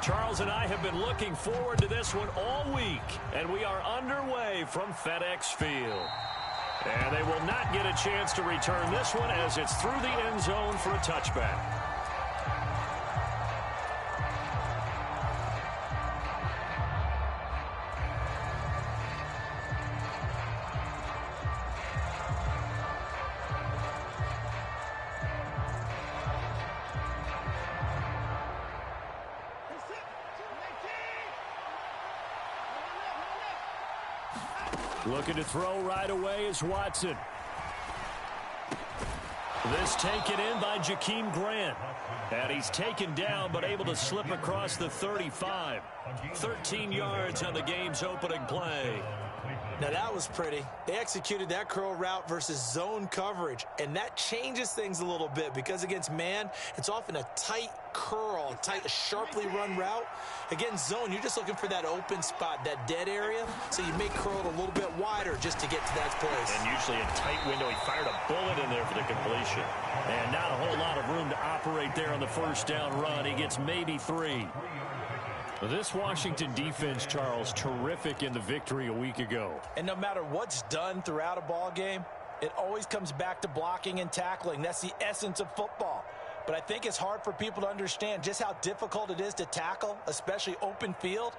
Charles and I have been looking forward to this one all week, and we are underway from FedEx Field. And they will not get a chance to return this one as it's through the end zone for a touchback. Looking to throw right away is Watson. This taken in by Jakeem Grant. And he's taken down but able to slip across the 35. 13 yards on the game's opening play. Now that was pretty. They executed that curl route versus zone coverage, and that changes things a little bit because against man, it's often a tight curl, tight, sharply run route. Against zone, you're just looking for that open spot, that dead area, so you may curl it a little bit wider just to get to that place. And usually a tight window. He fired a bullet in there for the completion. And not a whole lot of room to operate there on the first down run. He gets maybe 3. This Washington defense, Charles, terrific in the victory a week ago. And no matter what's done throughout a ball game, it always comes back to blocking and tackling. That's the essence of football. But I think it's hard for people to understand just how difficult it is to tackle, especially open field.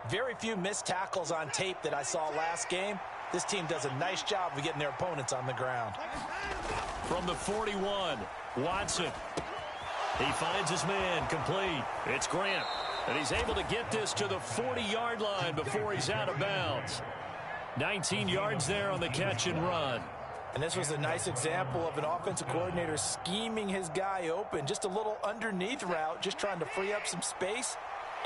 Very few missed tackles on tape that I saw last game. This team does a nice job of getting their opponents on the ground. From the 41, Watson. He finds his man complete. It's Grant. And he's able to get this to the 40-yard line before he's out of bounds. 19 yards there on the catch and run. And this was a nice example of an offensive coordinator scheming his guy open. Just a little underneath route, just trying to free up some space.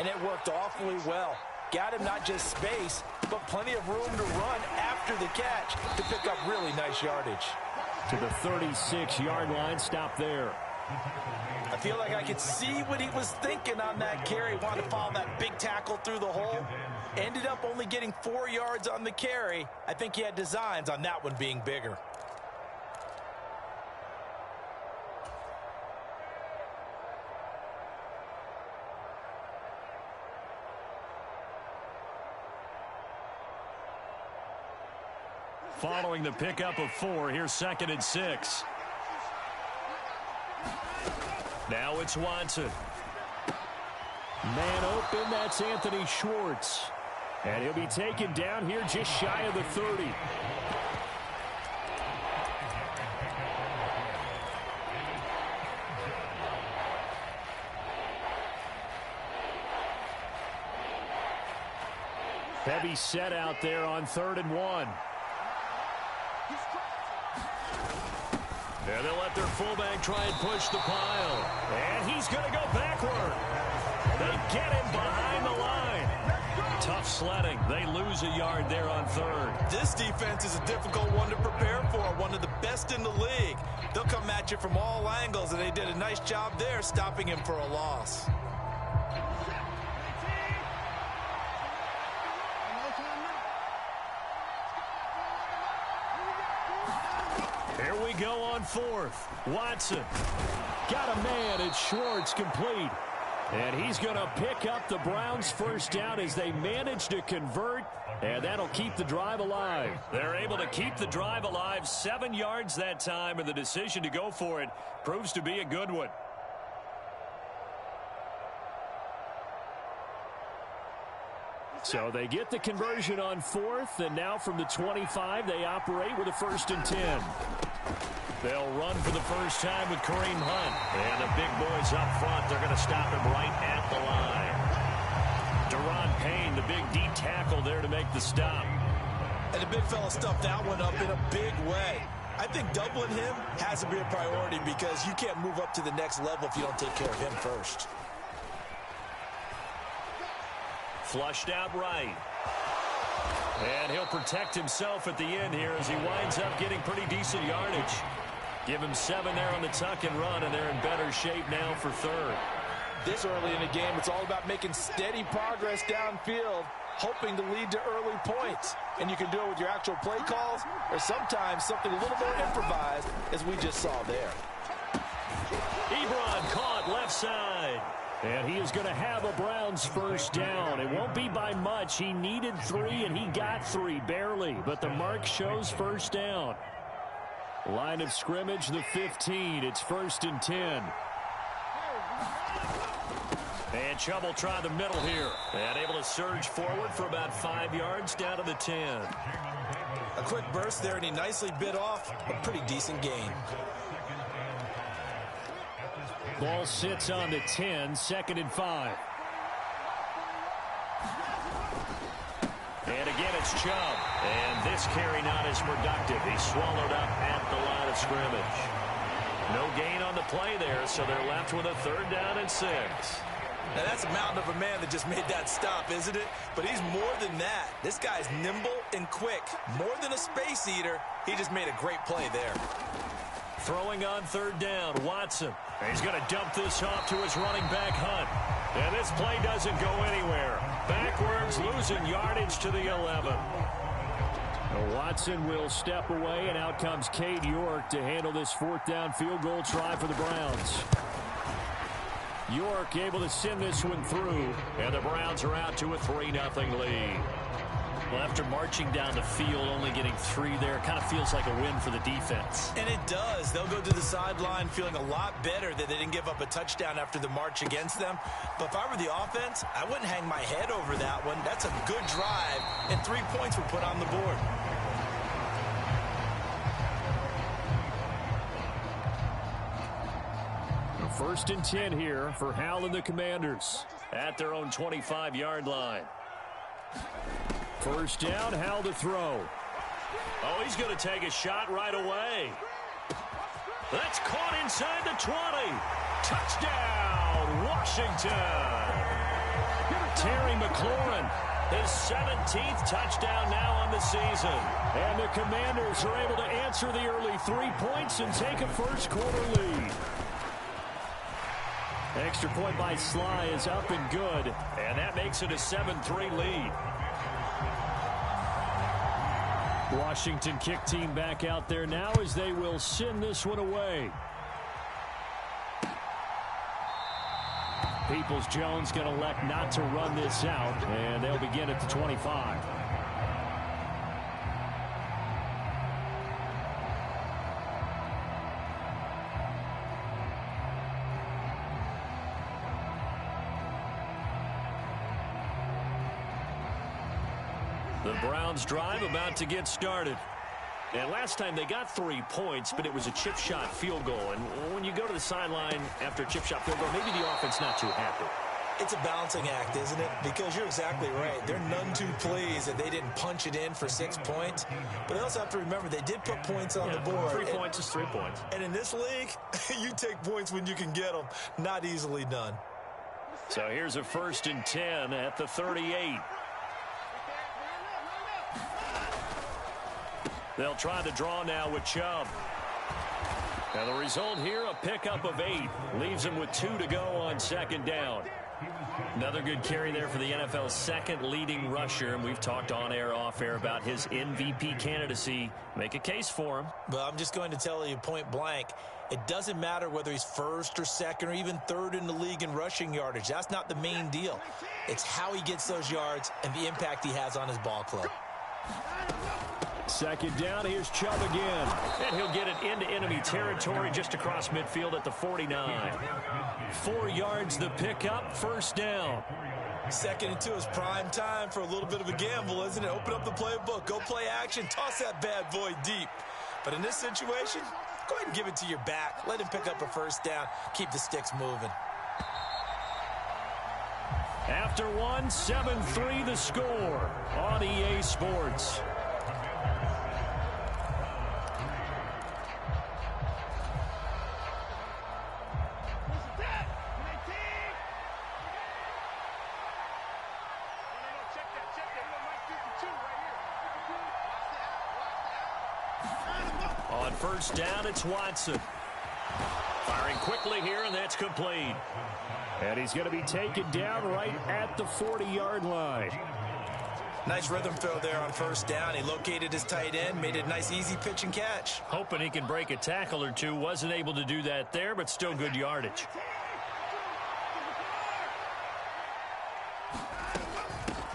And it worked awfully well. Got him not just space, but plenty of room to run after the catch to pick up really nice yardage. To the 36-yard line, stop there. I feel like I could see what he was thinking on that carry. Wanted to follow that big tackle through the hole. Ended up only getting 4 yards on the carry. I think he had designs on that one being bigger. Following the pickup of 4, here's 2nd and 6. Now it's Watson. Man open, that's Anthony Schwartz. And he'll be taken down here just shy of the 30. Heavy set out there on 3rd and 1. And they'll let their fullback try and push the pile. And he's going to go backward. They get him behind the line. Tough sledding. They lose a yard there on 3rd. This defense is a difficult one to prepare for. One of the best in the league. They'll come at you from all angles, and they did a nice job there stopping him for a loss. Here we go on 4th. Watson got a man. It's Schwartz complete. And he's going to pick up the Browns' first down as they manage to convert. And that'll keep the drive alive. They're able to keep the drive alive. 7 yards that time, and the decision to go for it proves to be a good one. So they get the conversion on 4th, and now from the 25, they operate with a 1st and 10. They'll run for the first time with Kareem Hunt. And the big boys up front, they're going to stop him right at the line. Deron Payne, the big D tackle there to make the stop. And the big fella stuffed that one up in a big way. I think doubling him has to be a priority because you can't move up to the next level if you don't take care of him first. Flushed out right. And he'll protect himself at the end here as he winds up getting pretty decent yardage. Give him 7 there on the tuck and run, and they're in better shape now for 3rd. This early in the game, it's all about making steady progress downfield, hoping to lead to early points. And you can do it with your actual play calls or sometimes something a little more improvised, as we just saw there. Ebron caught left side. And he is going to have a Browns first down. It won't be by much. He needed 3, and he got 3, barely. But the mark shows first down. Line of scrimmage, the 15. It's 1st and 10. And Chubb will try the middle here. And able to surge forward for about 5 yards down to the 10. A quick burst there, and he nicely bit off a pretty decent gain. Ball sits on the 10, 2nd and 5. And again, it's Chubb. And this carry not as productive. He's swallowed up at the line of scrimmage. No gain on the play there, so they're left with a 3rd down and 6. Now, that's a mountain of a man that just made that stop, isn't it? But he's more than that. This guy's nimble and quick. More than a space eater, he just made a great play there. Throwing on 3rd down, Watson. He's going to dump this off to his running back, Hunt. And this play doesn't go anywhere. Backwards, losing yardage to the 11. Now Watson will step away, and out comes Cade York to handle this 4th down field goal try for the Browns. York able to send this one through, and the Browns are out to a 3-0 lead. Well, after marching down the field, only getting 3 there, kind of feels like a win for the defense. And it does. They'll go to the sideline feeling a lot better that they didn't give up a touchdown after the march against them. But if I were the offense, I wouldn't hang my head over that one. That's a good drive, and 3 points were put on the board. First and 10 here for Hal and the Commanders at their own 25-yard line. First down, Hal to throw. Oh, he's going to take a shot right away. That's caught inside the 20. Touchdown, Washington. Terry McLaurin, his 17th touchdown now on the season. And the Commanders are able to answer the early 3 points and take a first-quarter lead. Extra point by Sly is up and good, and that makes it a 7-3 lead. Washington kick team back out there now as they will send this one away. Peoples-Jones going to elect not to run this out, and they'll begin at the 25. The Browns drive about to get started. And last time they got 3 points, but it was a chip shot field goal. And when you go to the sideline after a chip shot field goal, maybe the offense not too happy. It's a balancing act, isn't it? Because you're exactly right. They're none too pleased that they didn't punch it in for 6 points. But they also have to remember they did put points on the board. 3 points is 3 points. And in this league, you take points when you can get them. Not easily done. So here's a 1st and 10 at the 38. They'll try the draw now with Chubb. Now the result here, a pickup of 8. Leaves them with 2 to go on 2nd down. Another good carry there for the NFL's 2nd leading rusher. And we've talked on air, off air about his MVP candidacy. Make a case for him. But I'm just going to tell you point blank, it doesn't matter whether he's 1st or 2nd or even 3rd in the league in rushing yardage. That's not the main deal. It's how he gets those yards and the impact he has on his ball club. 2nd down, here's Chubb again. And he'll get it into enemy territory just across midfield at the 49. 4 yards the pickup, 1st down. 2nd and 2 is prime time for a little bit of a gamble, isn't it? Open up the playbook, go play action, toss that bad boy deep. But in this situation, go ahead and give it to your back. Let him pick up a 1st down, keep the sticks moving. After one, 7-3 the score on EA Sports. On 1st down, it's Watson. Firing quickly here, and that's complete. And he's going to be taken down right at the 40-yard line. Nice rhythm throw there on 1st down. He located his tight end, made it a nice easy pitch and catch. Hoping he can break a tackle or two. Wasn't able to do that there, but still good yardage.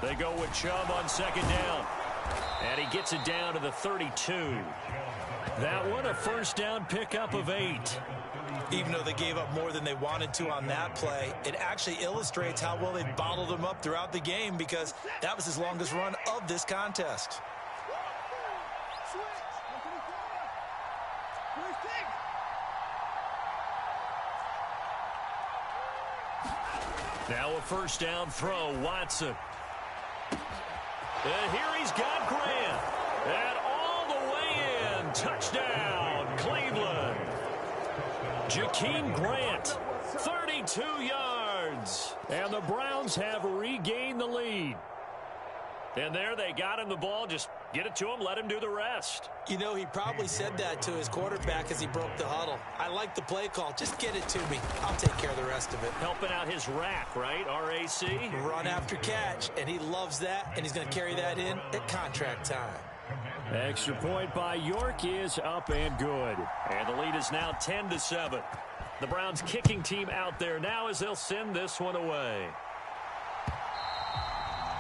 They go with Chubb on second down. And he gets it down to the 32. That one a first down pickup of 8. Even though they gave up more than they wanted to on that play, it actually illustrates how well they bottled them up throughout the game because that was his longest run of this contest. Now a first down throw, Watson. And here he's got Grant. And all the way in. Touchdown, Cleveland. Jakeem Grant, 32 yards. And the Browns have regained the lead. And there they got him the ball. Just get it to him, let him do the rest. You know, he probably said that to his quarterback as he broke the huddle. I like the play call. Just get it to me. I'll take care of the rest of it. Helping out his rack, right? R-A-C? Run after catch, and he loves that, and he's going to carry that in at contract time. Extra point by York is up and good. And the lead is now 10-7. The Browns kicking team out there now as they'll send this one away.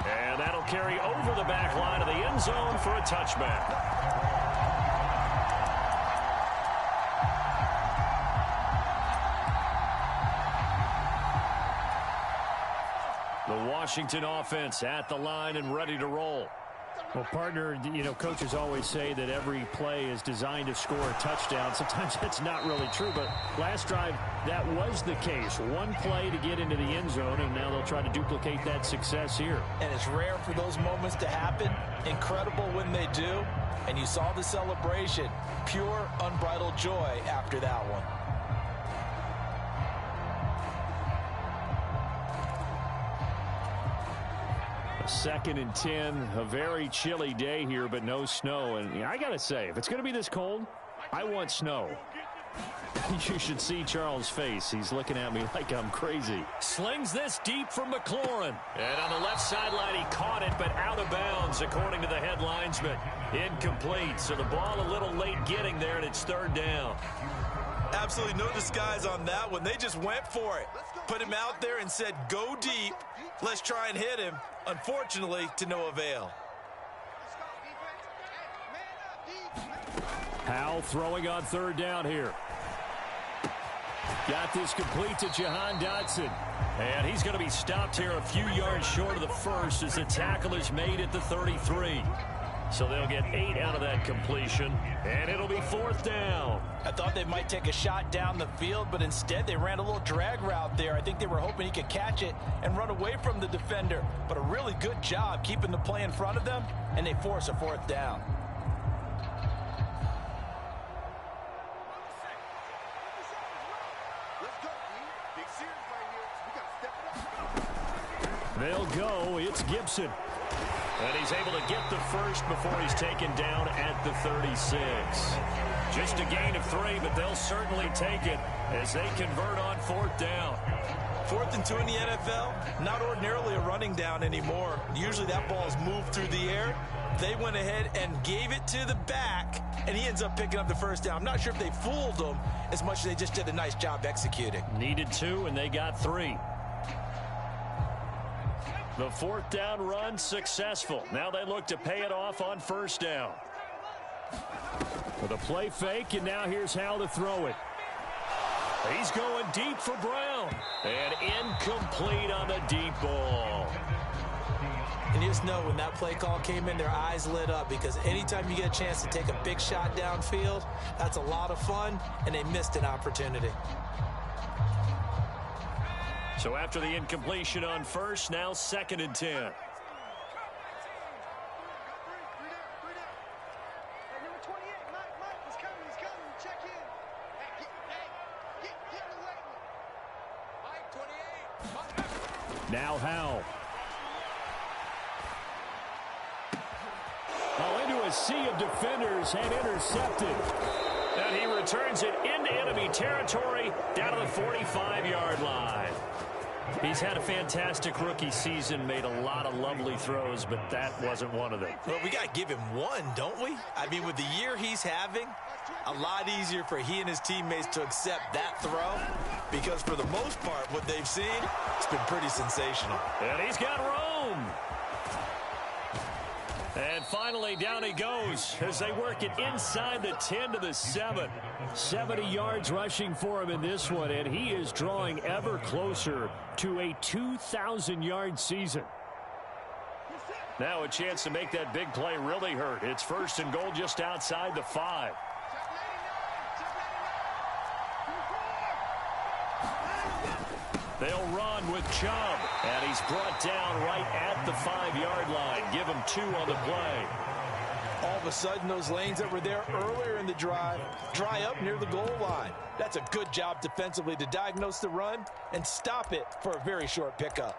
And that'll carry over the back line of the end zone for a touchback. The Washington offense at the line and ready to roll. Well, partner, you know, coaches always say that every play is designed to score a touchdown. Sometimes that's not really true, but last drive, that was the case. One play to get into the end zone, and now they'll try to duplicate that success here. And it's rare for those moments to happen. Incredible when they do. And you saw the celebration. Pure, unbridled joy after that one. Second and 10, a very chilly day here, but no snow. And I got to say, if it's going to be this cold, I want snow. You should see Charles' face. He's looking at me like I'm crazy. Slings this deep from McLaurin. And on the left sideline, he caught it, but out of bounds, according to the head linesman. Incomplete. So the ball a little late getting there, and it's third down. Absolutely no disguise on that one. They just went for it. Put him out there and said, go deep. Let's try and hit him. Unfortunately, to no avail. Howell throwing on third down here. Got this complete to Jahan Dotson. And he's going to be stopped here a few yards short of the first as the tackle is made at the 33. So they'll get 8 out of that completion, and it'll be fourth down. I thought they might take a shot down the field, but instead they ran a little drag route there. I think they were hoping he could catch it and run away from the defender. But a really good job keeping the play in front of them, and they force a fourth down. They'll go. It's Gibson. And he's able to get the first before he's taken down at the 36. Just a gain of 3, but they'll certainly take it as they convert on fourth down. 4th and 2 in the NFL, not ordinarily a running down anymore. Usually that ball is moved through the air. They went ahead and gave it to the back, and he ends up picking up the first down. I'm not sure if they fooled him as much as they just did a nice job executing. Needed 2, and they got 3. The fourth down run successful. Now they look to pay it off on first down. With a play fake, and now here's how to throw it. He's going deep for Brown. And incomplete on the deep ball. And you just know when that play call came in, their eyes lit up because anytime you get a chance to take a big shot downfield, that's a lot of fun, and they missed an opportunity. So after the incompletion on first, now 2nd and 10. Now Howell. Into a sea of defenders and intercepted. And he returns it into enemy territory down to the 45-yard line. He's had a fantastic rookie season, made a lot of lovely throws, but that wasn't one of them. Well, we got to give him one, don't we? I mean, with the year he's having, a lot easier for he and his teammates to accept that throw because for the most part, what they've seen, it's been pretty sensational. And he's got Rome. And finally, down he goes as they work it inside the 10 to the 7. 70 yards rushing for him in this one, and he is drawing ever closer to a 2,000-yard season. Now a chance to make that big play really hurt. It's 1st and goal just outside the 5. They'll run with Chubb, and he's brought down right at the 5-yard line. Give him 2 on the play. All of a sudden, those lanes that were there earlier in the drive dry up near the goal line. That's a good job defensively to diagnose the run and stop it for a very short pickup.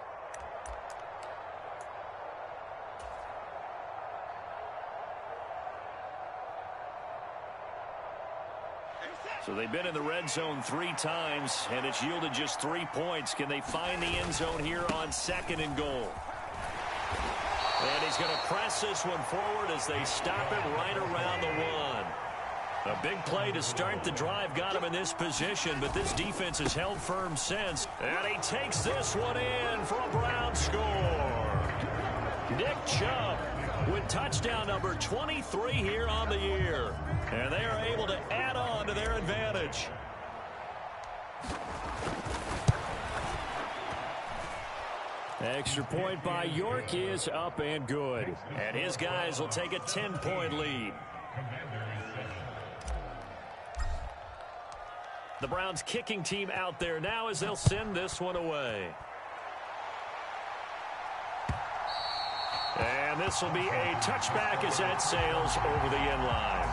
So they've been in the red zone 3 times, and it's yielded just 3 points. Can they find the end zone here on 2nd and goal? And he's going to press this one forward as they stop him right around the 1. A big play to start the drive got him in this position, but this defense has held firm since. And he takes this one in for a Brown score. Nick Chubb with touchdown number 23 here on the year. And they are able to add on to their advantage. Extra point by York is up and good. And his guys will take a 10-point lead. The Browns kicking team out there now as they'll send this one away. And this will be a touchback as that sails over the end line.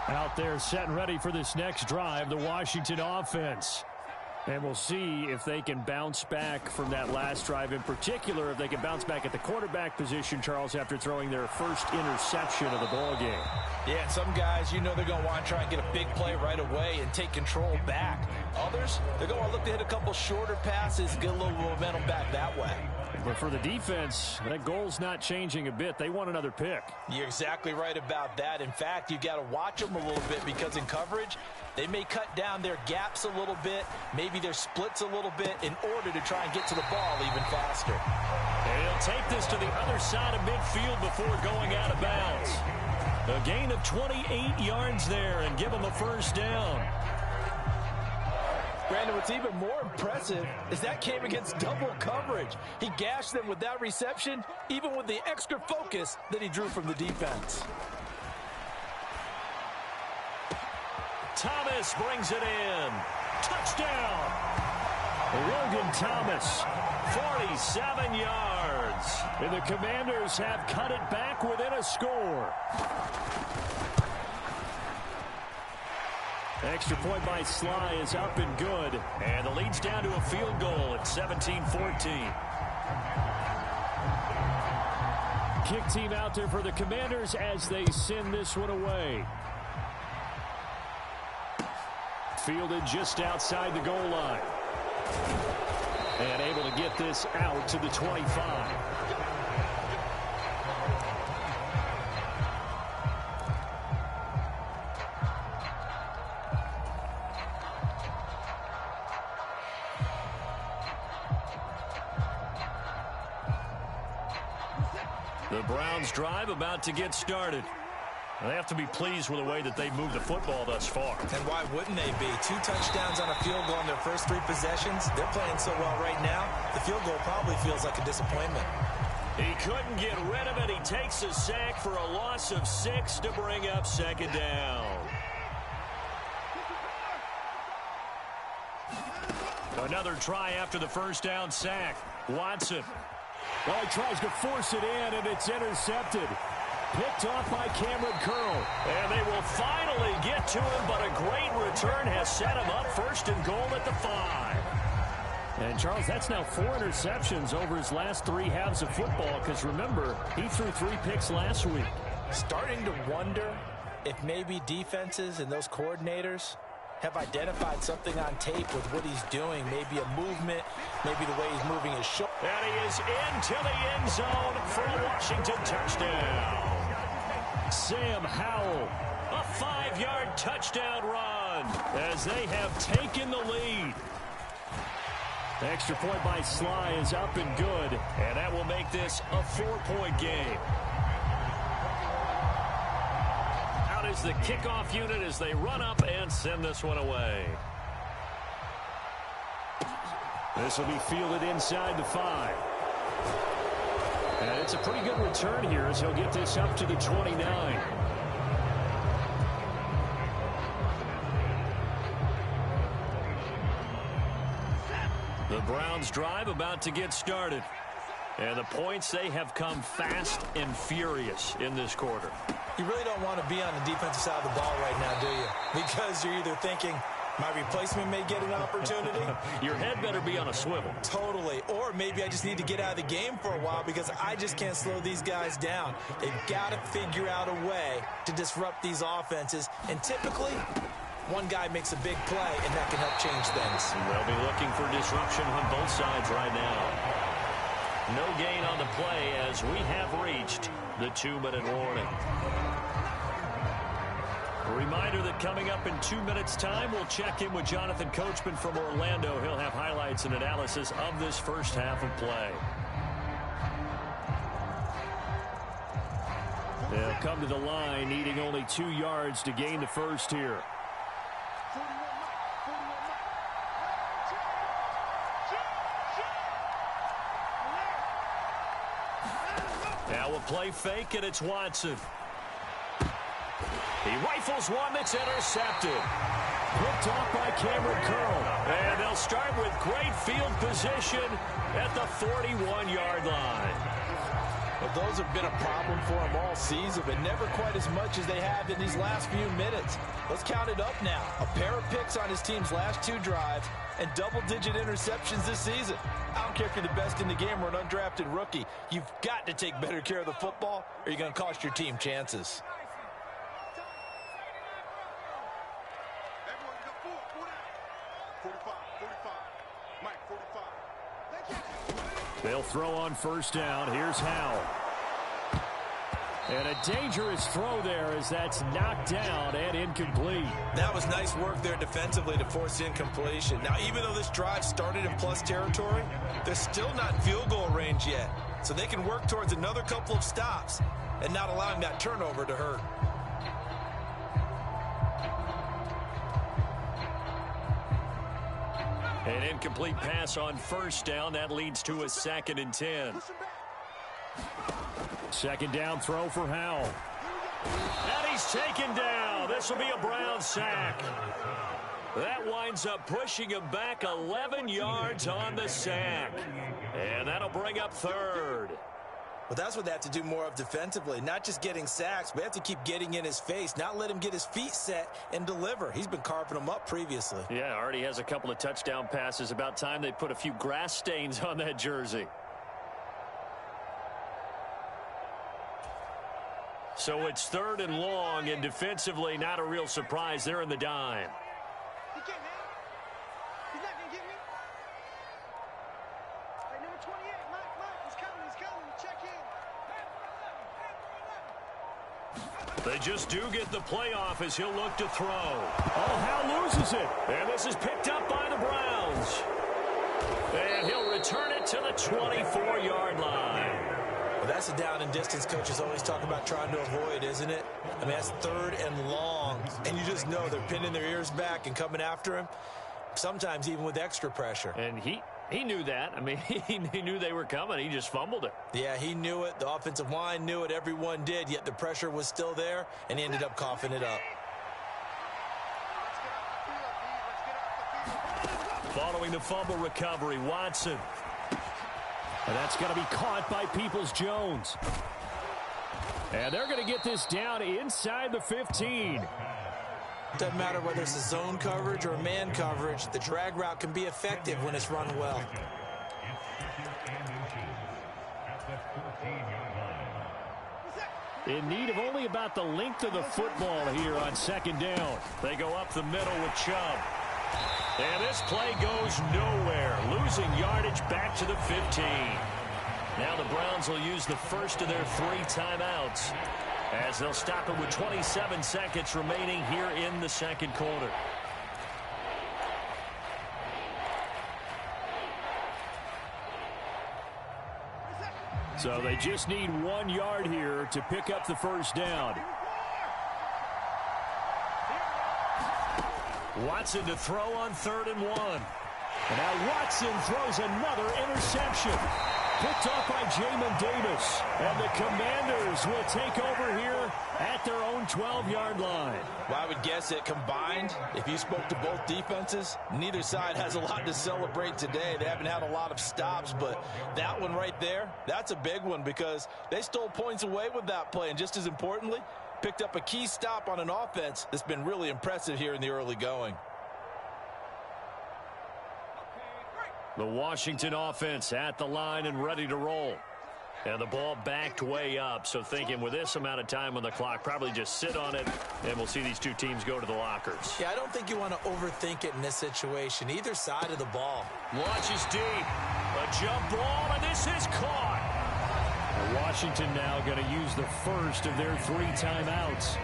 Out there set and ready for this next drive, the Washington offense. And we'll see if they can bounce back from that last drive, in particular if they can bounce back at the quarterback position, Charles, after throwing their first interception of the ball game. Yeah, and some guys, you know, they're going to want to try and get a big play right away and take control back. Others, they're going to want to look to hit a couple shorter passes, get a little momentum back that way. But for the defense, that goal's not changing a bit. They want another pick. You're exactly right about that. In fact, you've got to watch them a little bit because in coverage, they may cut down their gaps a little bit, maybe their splits a little bit in order to try and get to the ball even faster. And he'll take this to the other side of midfield before going out of bounds. A gain of 28 yards there and give them a first down. Brandon, what's even more impressive is that came against double coverage. He gashed them with that reception, even with the extra focus that he drew from the defense. Thomas brings it in. Touchdown. Logan Thomas, 47 yards. And the Commanders have cut it back within a score. Extra point by Sly is up and good. And the lead's down to a field goal at 17-14. Kick team out there for the Commanders as they send this one away. Fielded just outside the goal line. And able to get this out to the 25. The Browns drive about to get started. They have to be pleased with the way that they've moved the football thus far. And why wouldn't they be? 2 touchdowns on a field goal in their first 3 possessions. They're playing so well right now, the field goal probably feels like a disappointment. He couldn't get rid of it. He takes a sack for a loss of 6 to bring up 2nd down. Another try after the first down sack. Watson. Well, he tries to force it in, and it's intercepted. Picked off by Cameron Curl. And they will finally get to him, but a great return has set him up 1st and goal at the 5. And, Charles, that's now 4 interceptions over his last 3 halves of football, because, remember, he threw 3 picks last week. Starting to wonder if maybe defenses and those coordinators have identified something on tape with what he's doing. Maybe a movement, maybe the way he's moving his shoulder. And he is into the end zone for a Washington touchdown. Sam Howell, a 5-yard touchdown run as they have taken the lead. The extra point by Sly is up and good, and that will make this a 4-point game. Out is the kickoff unit as they run up and send this one away. This will be fielded inside the 5. And it's a pretty good return here as he'll get this up to the 29. The Browns drive about to get started. And the points, they have come fast and furious in this quarter. You really don't want to be on the defensive side of the ball right now, do you? Because you're either thinking, my replacement may get an opportunity. Your head better be on a swivel. Totally. Or maybe I just need to get out of the game for a while because I just can't slow these guys down. They've got to figure out a way to disrupt these offenses. And typically, one guy makes a big play, and that can help change things. They'll be looking for disruption on both sides right now. No gain on the play as we have reached the 2-minute warning. A reminder that coming up in 2 minutes' time, we'll check in with Jonathan Coachman from Orlando. He'll have highlights and analysis of this first half of play. They'll come to the line, needing only 2 yards to gain the first here. Now we'll play fake, and it's Watson. He rifles one that's intercepted. Picked off by Cameron Curl. And they'll start with great field position at the 41-yard line. Well, those have been a problem for them all season, but never quite as much as they have in these last few minutes. Let's count it up now. A pair of picks on his team's last 2 drives and double-digit interceptions this season. I don't care if you're the best in the game or an undrafted rookie. You've got to take better care of the football or you're going to cost your team chances. They'll throw on first down. Here's Howell. And a dangerous throw there as that's knocked down and incomplete. That was nice work there defensively to force incompletion. Now, even though this drive started in plus territory, they're still not in field goal range yet. So they can work towards another couple of stops and not allowing that turnover to hurt. An incomplete pass on first down. That leads to a 2nd and 10. Second down throw for Howell. And he's taken down. This will be a Brown sack. That winds up pushing him back 11 yards on the sack. And that'll bring up 3rd. Well, that's what they have to do more of defensively. Not just getting sacks, but they have to keep getting in his face. Not let him get his feet set and deliver. He's been carving them up previously. Yeah, already has a couple of touchdown passes. About time they put a few grass stains on that jersey. So it's 3rd and long, and defensively, not a real surprise. They're in the dime. He can't, man. He's not going to get me. All right, number 28, Mike, he's coming. Check in. They just do get the playoff as he'll look to throw. Oh, Howell loses it. And this is picked up by the Browns. And he'll return it to the 24-yard line. Well, that's a down and distance coaches always talk about trying to avoid, isn't it? I mean, that's 3rd and long. And you just know they're pinning their ears back and coming after him, sometimes even with extra pressure. And he knew that. I mean, he knew they were coming. He just fumbled it. Yeah, he knew it. The offensive line knew it. Everyone did, yet the pressure was still there, and he ended up coughing it up. Following the fumble recovery, Watson. And that's going to be caught by Peoples-Jones. And they're going to get this down inside the 15. Doesn't matter whether it's a zone coverage or man coverage, the drag route can be effective when it's run well. In need of only about the length of the football here on 2nd down. They go up the middle with Chubb. And this play goes nowhere. Losing yardage back to the 15. Now the Browns will use the first of their 3 timeouts. as they'll stop it with 27 seconds remaining here in the second quarter. So they just need 1 yard here to pick up the first down. Watson to throw on 3rd and 1. And now Watson throws another interception. Picked off by Jamin Davis. And the Commanders will take over here at their own 12-yard line. Well, I would guess that combined, if you spoke to both defenses, neither side has a lot to celebrate today. They haven't had a lot of stops, but that one right there, that's a big one because they stole points away with that play. And just as importantly, picked up a key stop on an offense that's been really impressive here in the early going. The Washington offense at the line and ready to roll. And the ball backed way up, so thinking with this amount of time on the clock, probably just sit on it, and we'll see these two teams go to the lockers. Yeah, I don't think you want to overthink it in this situation, either side of the ball. Launches deep. A jump ball, and this is caught. Washington now going to use the first of their 3 timeouts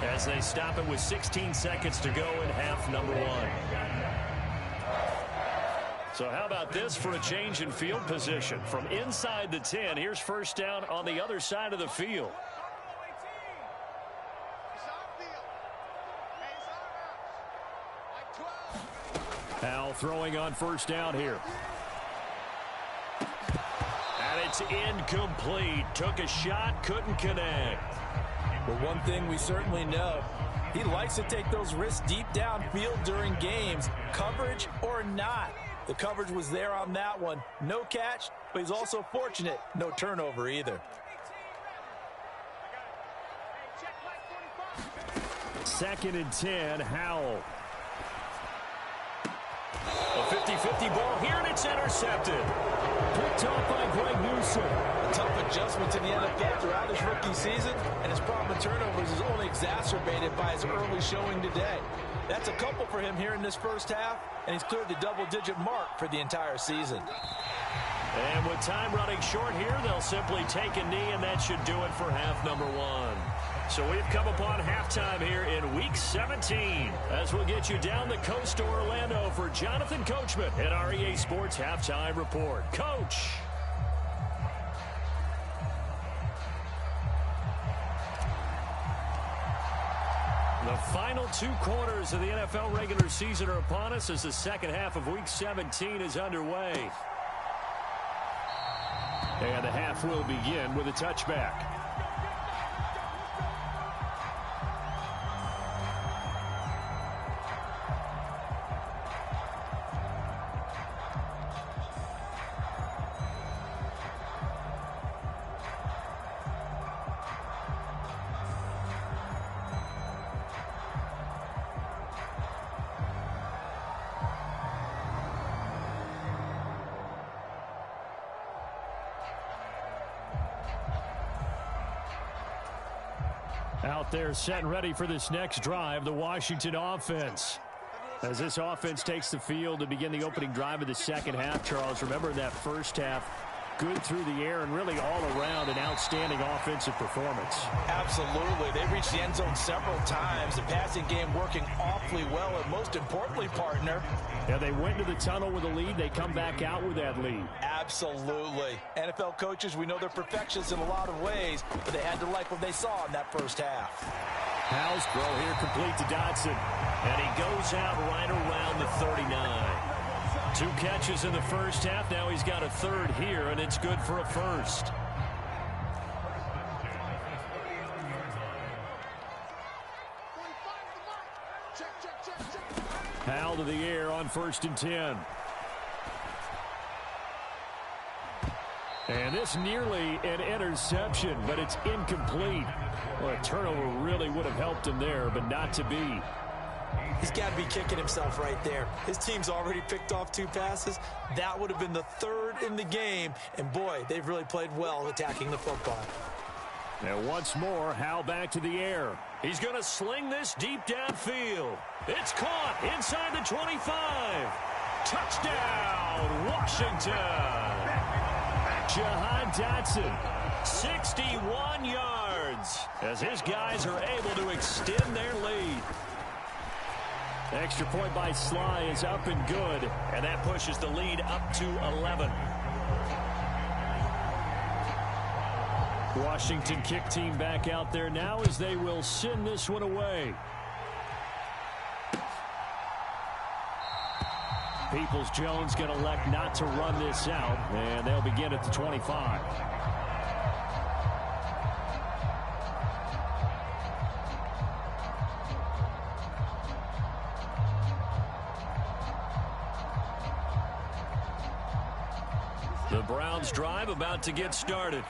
as they stop it with 16 seconds to go in half number 1. So how about this for a change in field position? From inside the 10, here's first down on the other side of the field. Howell throwing on first down here. And it's incomplete. Took a shot, couldn't connect. But one thing we certainly know, he likes to take those risks deep downfield during games, coverage or not. The coverage was there on that one. No catch, but he's also fortunate. No turnover either. 2nd and 10, Howell. A 50-50 ball here, and it's intercepted. Picked off by Greg Newsom. A tough adjustment to the NFL throughout his rookie season, and his problem with turnovers is only exacerbated by his early showing today. That's a couple for him here in this first half, and he's cleared the double-digit mark for the entire season. And with time running short here, they'll simply take a knee, and that should do it for half number 1. So we've come upon halftime here in Week 17 as we'll get you down the coast to Orlando for Jonathan Coachman at our EA Sports Halftime Report. Coach. The final 2 quarters of the NFL regular season are upon us as the second half of Week 17 is underway. And the half will begin with a touchback. Out there set and ready for this next drive, the Washington offense. As this offense takes the field to begin the opening drive of the second half, Charles, remember in that first half, good through the air and really all around an outstanding offensive performance. Absolutely. They reached the end zone several times. The passing game working awfully well, and most importantly, partner. Yeah, they went to the tunnel with a lead. They come back out with that lead. Absolutely. NFL coaches, we know they're perfectionists in a lot of ways, but they had to like what they saw in that first half. Howell's throw here complete to Dotson. And he goes out right around the 39. 2 catches in the first half. Now he's got a 3rd here, and it's good for a first. Howell to the air on 1st and 10. And this nearly an interception, but it's incomplete. Well, a turnover really would have helped him there, but not to be. He's got to be kicking himself right there. His team's already picked off 2 passes. That would have been the 3rd in the game. And, boy, they've really played well attacking the football. And once more, Howell back to the air. He's going to sling this deep downfield. It's caught inside the 25. Touchdown, Washington. Jahan Dotson. 61 yards. yards as his guys are able to extend their lead. Extra point by Sly is up and good, and that pushes the lead up to 11. Washington kick team back out there now as they will send this one away. Peoples-Jones going to elect not to run this out, and they'll begin at the 25. The Browns drive about to get started.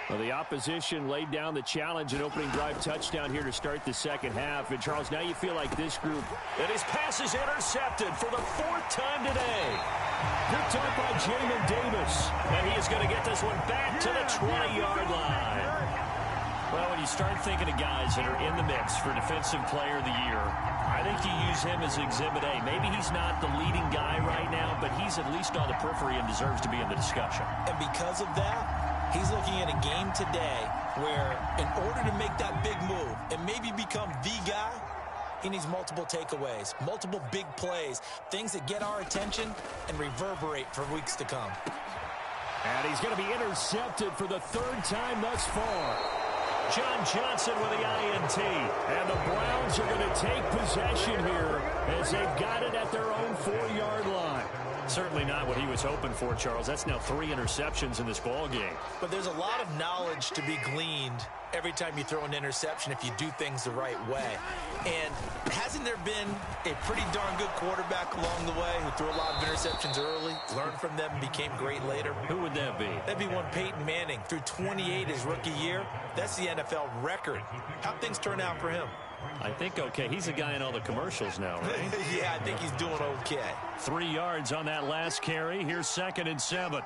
Well, the opposition laid down the challenge and opening drive touchdown here to start the second half. And, Charles, now you feel like this group. And his pass is intercepted for the 4th time today. Picked up by Jamin Davis. And he is going to get this one back to the 20-yard line. Well, when you start thinking of guys that are in the mix for Defensive Player of the Year, I think you use him as Exhibit A. Maybe he's not the leading guy right now, but he's at least on the periphery and deserves to be in the discussion. And because of that, he's looking at a game today where in order to make that big move and maybe become the guy, he needs multiple takeaways, multiple big plays, things that get our attention and reverberate for weeks to come. And he's going to be intercepted for the 3rd time thus far. John Johnson with the INT. And the Browns are going to take possession here as they've got it at their own 4-yard line. Certainly not what he was hoping for, Charles. That's now 3 interceptions in this ball game. But there's a lot of knowledge to be gleaned every time you throw an interception if you do things the right way. And hasn't there been a pretty darn good quarterback along the way who threw a lot of interceptions early, learned from them, and became great later? Who would that be? That'd be one Peyton Manning. Threw 28 his rookie year. That's the NFL record. How'd things turn out for him? I think okay. He's a guy in all the commercials now, right? Yeah, I think he's doing okay. 3 yards on that last carry. Here's 2nd and 7.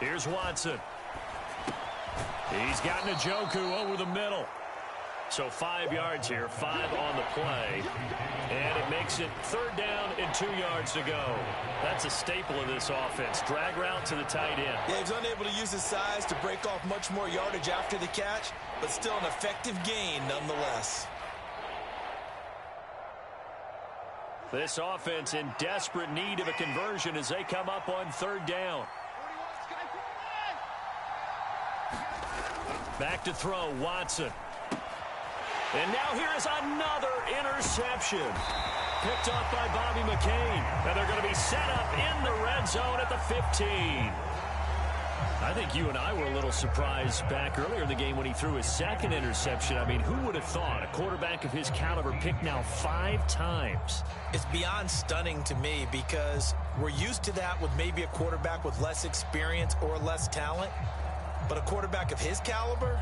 Here's Watson. He's got Njoku over the middle. So 5 yards here, 5 on the play. And it makes it 3rd down and 2 yards to go. That's a staple of this offense. Drag route to the tight end. Yeah, he's unable to use his size to break off much more yardage after the catch, but still an effective gain nonetheless. This offense in desperate need of a conversion as they come up on 3rd down. Back to throw, Watson. And now here is another interception. Picked off by Bobby McCain. And they're going to be set up in the red zone at the 15. I think you and I were a little surprised back earlier in the game when he threw his 2nd interception. I mean, who would have thought a quarterback of his caliber picked now 5 times? It's beyond stunning to me because we're used to that with maybe a quarterback with less experience or less talent. But a quarterback of his caliber,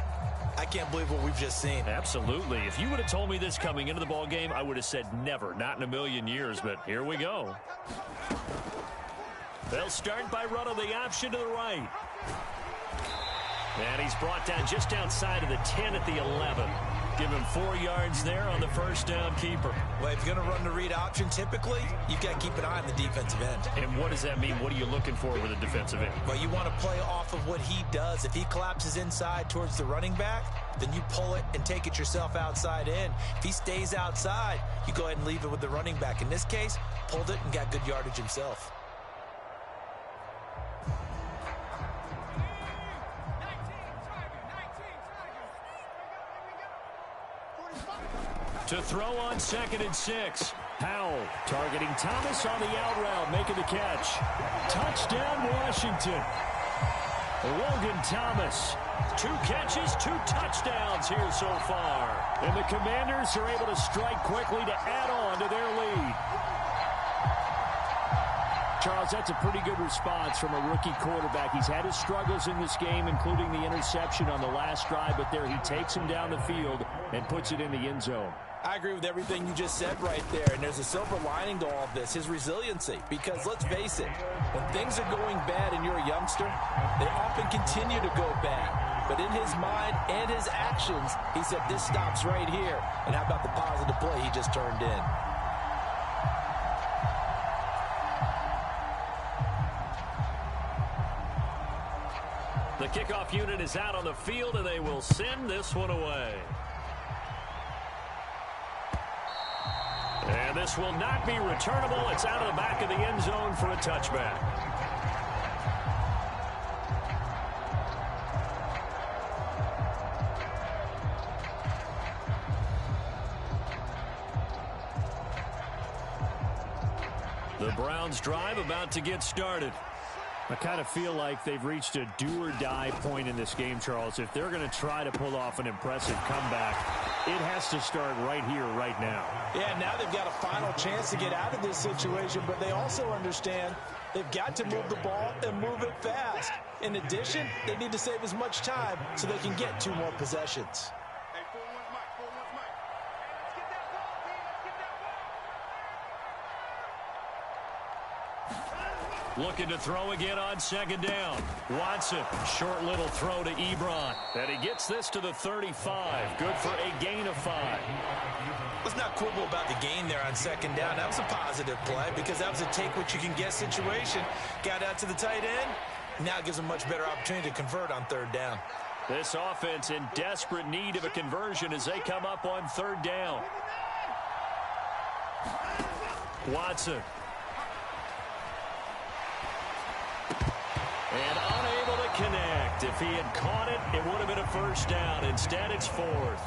I can't believe what we've just seen. Absolutely. If you would have told me this coming into the ball game, I would have said never, not in a million years. But here we go. They'll start by running the option to the right. And he's brought down just outside of the 10 at the 11. Give him 4 yards there on the 1st down keeper. Well, if you're going to run the read option, typically, you've got to keep an eye on the defensive end. And what does that mean? What are you looking for with a defensive end? Well, you want to play off of what he does. If he collapses inside towards the running back, then you pull it and take it yourself outside in. If he stays outside, you go ahead and leave it with the running back. In this case, pulled it and got good yardage himself. To throw on 2nd and 6. Howell targeting Thomas on the out route, making the catch. Touchdown, Washington. Logan Thomas. 2 catches, 2 touchdowns here so far. And the Commanders are able to strike quickly to add on to their lead. Charles, that's a pretty good response from a rookie quarterback. He's had his struggles in this game, including the interception on the last drive, but there he takes him down the field and puts it in the end zone. I agree with everything you just said right there, and there's a silver lining to all of this, his resiliency. Because let's face it, when things are going bad and you're a youngster, they often continue to go bad. But in his mind and his actions, he said, this stops right here. And how about the positive play he just turned in? The kickoff unit is out on the field, and they will send this one away. And this will not be returnable. It's out of the back of the end zone for a touchback. The Browns drive about to get started. I kind of feel like they've reached a do-or-die point in this game, Charles. If they're going to try to pull off an impressive comeback, it has to start right here, right now. Yeah, now they've got a final chance to get out of this situation, but they also understand they've got to move the ball and move it fast. In addition, they need to save as much time so they can get 2 more possessions. Looking to throw again on second down. Watson, short little throw to Ebron. And he gets this to the 35. Good for a gain of 5. Let's not quibble about the gain there on second down. That was a positive play because that was a take-what-you-can-get situation. Got out to the tight end. Now gives them much better opportunity to convert on third down. This offense in desperate need of a conversion as they come up on third down. Watson. And unable to connect. If he had caught it, it would have been a first down. Instead, it's 4th.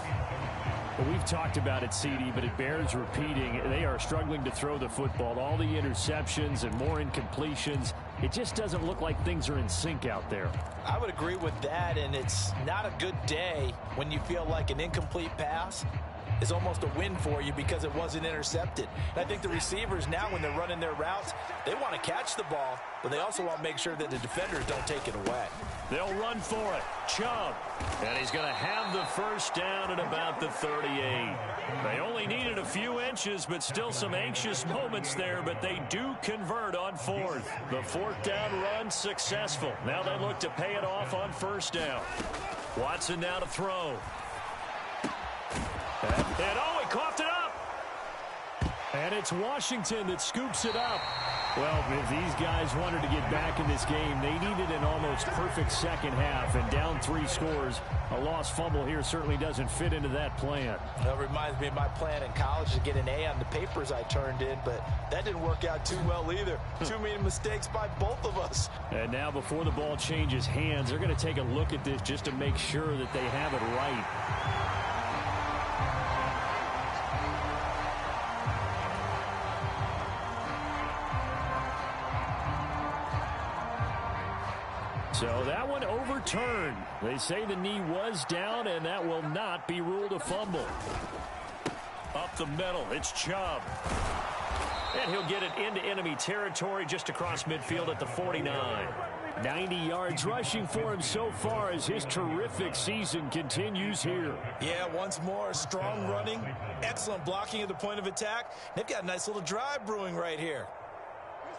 Well, we've talked about it, CD, but it bears repeating. They are struggling to throw the football. All the interceptions and more incompletions. It just doesn't look like things are in sync out there. I would agree with that, and it's not a good day when you feel like an incomplete pass is almost a win for you because it wasn't intercepted. And I think the receivers now, when they're running their routes, they want to catch the ball, but they also want to make sure that the defenders don't take it away. They'll run for it. Chubb. And he's going to have the first down at about the 38. They only needed a few inches, but still some anxious moments there, but they do convert on 4th. The 4th down run successful. Now they look to pay it off on first down. Watson now to throw. And oh, he coughed it up. And it's Washington that scoops it up. Well, if these guys wanted to get back in this game, they needed an almost perfect second half. And down 3 scores, a lost fumble here certainly doesn't fit into that plan. That reminds me of my plan in college to get an A on the papers I turned in, but that didn't work out too well either. Too many mistakes by both of us. And now before the ball changes hands, they're going to take a look at this just to make sure that they have it right. So that one overturned. They say the knee was down, and that will not be ruled a fumble. Up the middle, it's Chubb. And he'll get it into enemy territory just across midfield at the 49. 90 yards rushing for him so far as his terrific season continues here. Yeah, once more, strong running, excellent blocking at the point of attack. They've got a nice little drive brewing right here.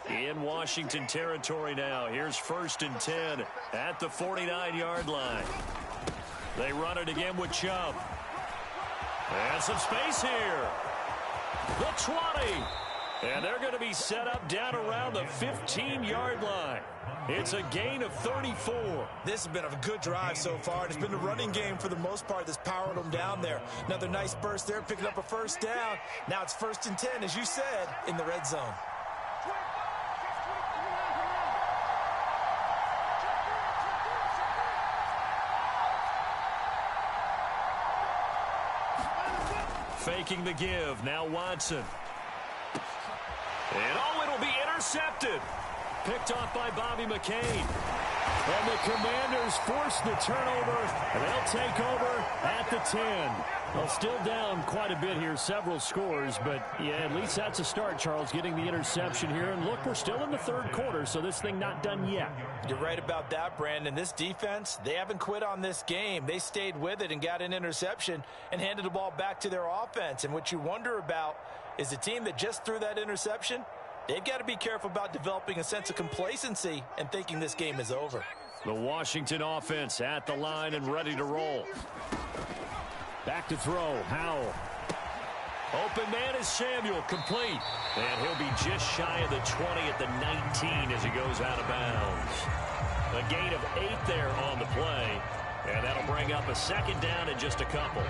In Washington territory now. Here's 1st and 10 at the 49-yard line. They run it again with Chubb. And some space here. The 20. And they're going to be set up down around the 15-yard line. It's a gain of 34. This has been a good drive so far. It's been the running game for the most part that's powered them down there. Another nice burst there, picking up a first down. Now it's 1st and 10, as you said, in the red zone. Faking the give. Now Watson. And oh, it'll be intercepted. Picked off by Bobby McCain. And the Commanders force the turnover. They'll take over at the 10. Well, still down quite a bit here, several scores, but yeah, at least that's a start, Charles, getting the interception here. And look, we're still in the 3rd quarter, so this thing not done yet. You're right about that, Brandon. This defense, they haven't quit on this game. They stayed with it and got an interception and handed the ball back to their offense. And what you wonder about is the team that just threw that interception, they've got to be careful about developing a sense of complacency and thinking this game is over. The Washington offense at the line and ready to roll. Back to throw, Howell. Open man is Samuel, complete. And he'll be just shy of the 20 at the 19 as he goes out of bounds. A gain of 8 there on the play. And that'll bring up a second down in just a couple.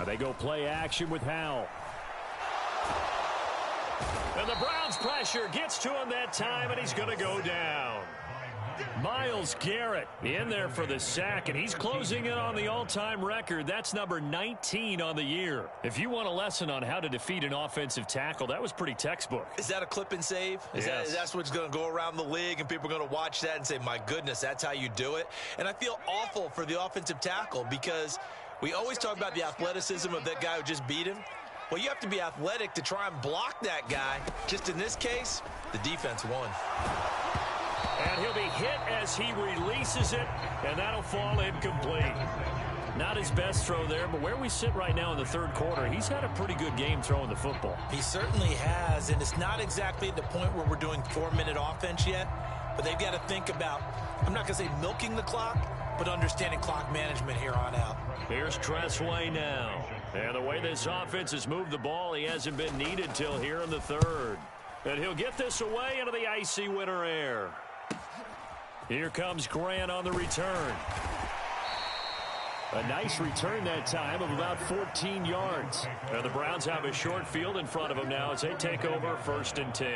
They go play action with Howell. And the Browns pressure gets to him that time, and he's going to go down. Myles Garrett in there for the sack, and he's closing in on the all-time record. That's number 19 on the year. If you want a lesson on how to defeat an offensive tackle, that was pretty textbook. Is that a clip and save? Yes. That's what's going to go around the league, and people are going to watch that and say, my goodness, that's how you do it? And I feel awful for the offensive tackle because we always talk about the athleticism of that guy who just beat him. Well, you have to be athletic to try and block that guy. Just in this case, the defense won. And he'll be hit as he releases it, and that'll fall incomplete. Not his best throw there, but where we sit right now in the third quarter, he's had a pretty good game throwing the football. He certainly has, and it's not exactly at the point where we're doing 4-minute offense yet, but they've got to think about, I'm not going to say milking the clock, but understanding clock management here on out. Here's Tressway now. And the way this offense has moved the ball, he hasn't been needed till here in the third. And he'll get this away into the icy winter air. Here comes Grant on the return. A nice return that time of about 14 yards. And the Browns have a short field in front of them now as they take over 1st and 10.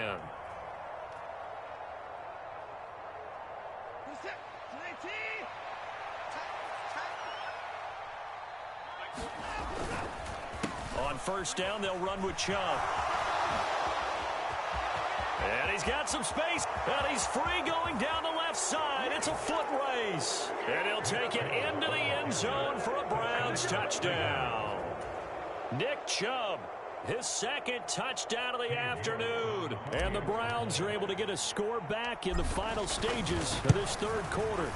On 1st down, they'll run with Chubb. And he's got some space. And he's free going down the left side. It's a foot race. And he'll take it into the end zone for a Browns touchdown. Nick Chubb, his 2nd touchdown of the afternoon. And the Browns are able to get a score back in the final stages of this third quarter.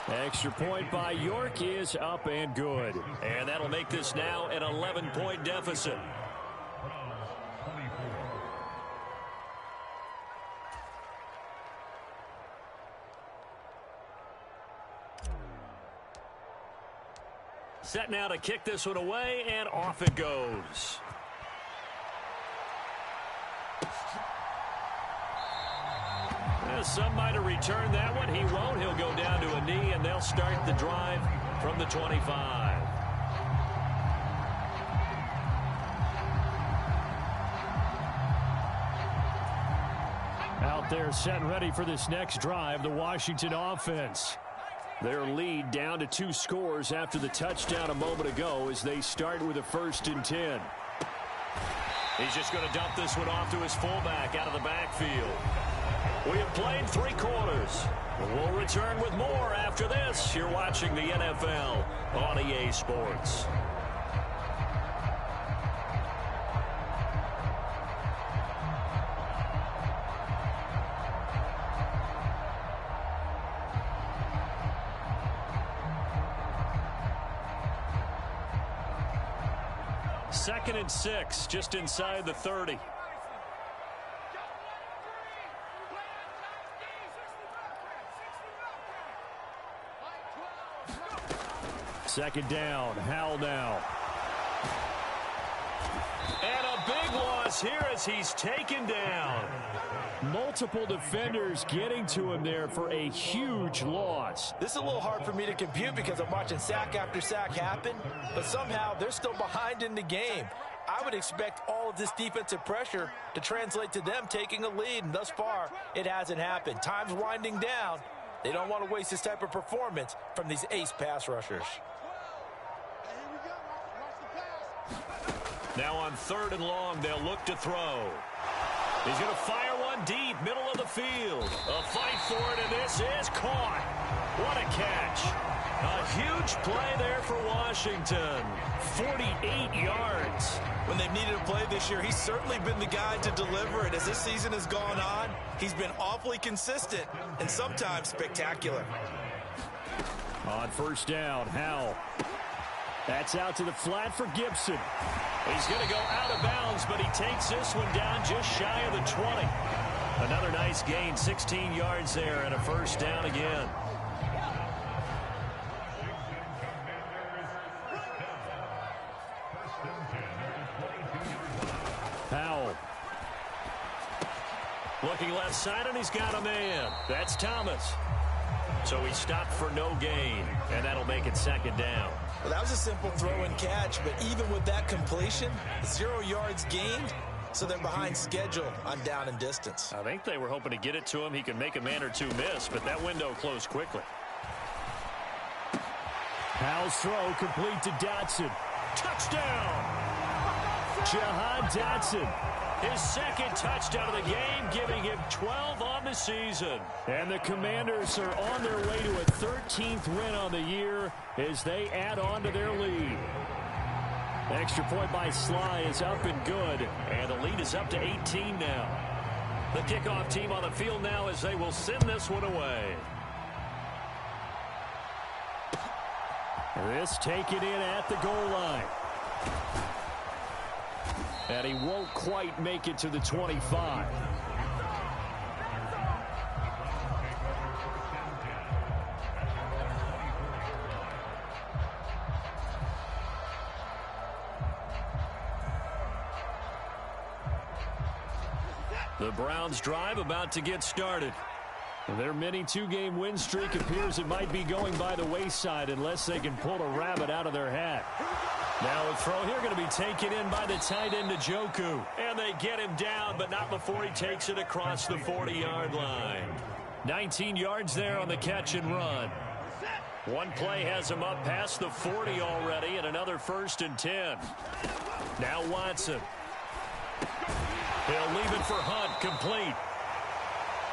Extra point by York is up and good. And that'll make this now an 11-point deficit. Set now to kick this one away, and off it goes. Some might have returned that one. He won't. He'll go down to a knee, and they'll start the drive from the 25. Out there set and ready for this next drive, the Washington offense. Their lead down to 2 scores after the touchdown a moment ago as they start with a 1st and 10. He's just going to dump this one off to his fullback out of the backfield. We have played 3 quarters. We'll return with more after this. You're watching the NFL on EA Sports. Second and 6, just inside the 30. Second down, Howell now. And a big loss here as he's taken down. Multiple defenders getting to him there for a huge loss. This is a little hard for me to compute because I'm watching sack after sack happen, but somehow they're still behind in the game. I would expect all of this defensive pressure to translate to them taking a lead, and thus far, it hasn't happened. Time's winding down. They don't want to waste this type of performance from these ace pass rushers. Now on 3rd and long, they'll look to throw. He's going to fire one deep, middle of the field. A fight for it, and this is caught. What a catch. A huge play there for Washington. 48 yards. When they've needed a play this year, he's certainly been the guy to deliver it. As this season has gone on, he's been awfully consistent and sometimes spectacular. On 1st down, Howell. That's out to the flat for Gibson. He's going to go out of bounds, but he takes this one down just shy of the 20. Another nice gain, 16 yards there, and a first down again. Powell. Looking left side, and he's got a man. That's Thomas. So he stopped for no gain, and that'll make it second down. Well, that was a simple throw and catch, but even with that completion, 0 yards gained, so they're behind schedule on down and distance. I think they were hoping to get it to him. He could make a man or two miss, but that window closed quickly. Powell's throw complete to Dotson. Touchdown! Jahan Dotson. His second touchdown of the game, giving him 12 on the season. And the Commanders are on their way to a 13th win on the year as they add on to their lead. Extra point by Sly is up and good, and the lead is up to 18 now. The kickoff team on the field now as they will send this one away. This taken in at the goal line. And he won't quite make it to the 25. The Browns drive about to get started. Their mini two-game win streak appears it might be going by the wayside unless they can pull a rabbit out of their hat. Now a throw here going to be taken in by the tight end Njoku. And they get him down, but not before he takes it across the 40-yard line. 19 yards there on the catch and run. One play has him up past the 40 already, and another 1st and 10. Now Watson. He'll leave it for Hunt, complete.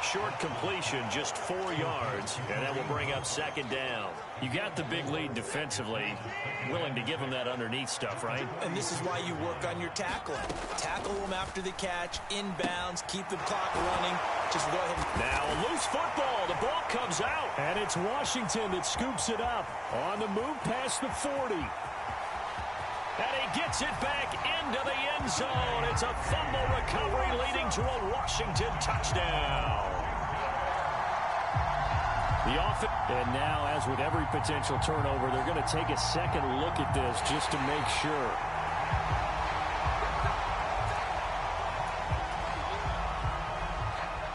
Short completion, just 4 yards, and that will bring up second down. You got the big lead defensively, willing to give them that underneath stuff, right? And this is why you work on your tackling. Tackle them after the catch, inbounds, keep the clock running. Just go ahead. Now a loose football. The ball comes out. And it's Washington that scoops it up on the move past the 40. And he gets it back into the end zone. It's a fumble recovery leading to a Washington touchdown. The offense, and now, as with every potential turnover, they're going to take a second look at this just to make sure.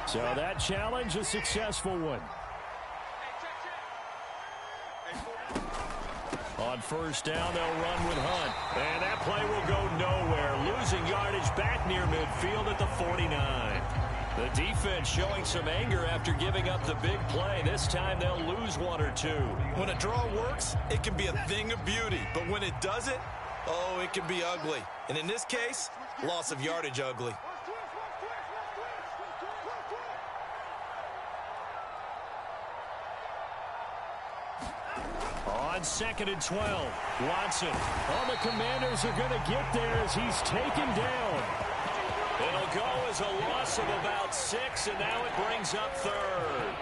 So that challenge, a successful one. On first down, they'll run with Hunt. And that play will go nowhere. Losing yardage back near midfield at the 49. The defense showing some anger after giving up the big play. This time they'll lose 1 or 2. When a draw works, it can be a thing of beauty. But when it doesn't, oh, it can be ugly. And in this case, loss of yardage ugly. On 2nd and 12, Watson. All the Commanders are going to get there as he's taken down. It'll go as a loss of about 6, and now it brings up 3rd.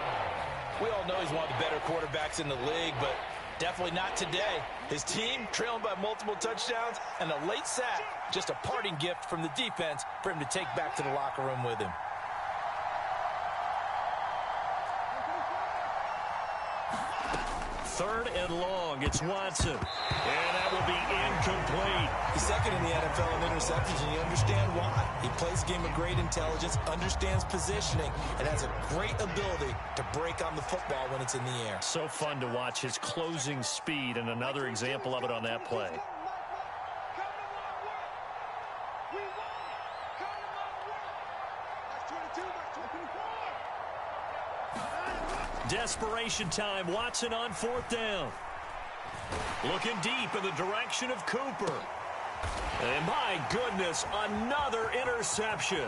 We all know he's one of the better quarterbacks in the league, but definitely not today. His team trailing by multiple touchdowns, and a late sack, just a parting gift from the defense for him to take back to the locker room with him. Third and long, it's Watson. And that will be incomplete. He's second in the NFL in interceptions, and you understand why. He plays a game of great intelligence, understands positioning, and has a great ability to break on the football when it's in the air. So fun to watch his closing speed, and another example of it on that play. Desperation time. Watson on 4th down. Looking deep in the direction of Cooper. And my goodness, another interception.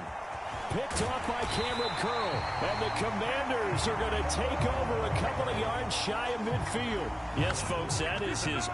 Picked off by Cameron Curl. And the Commanders are going to take over a couple of yards shy of midfield. Yes, folks, that is his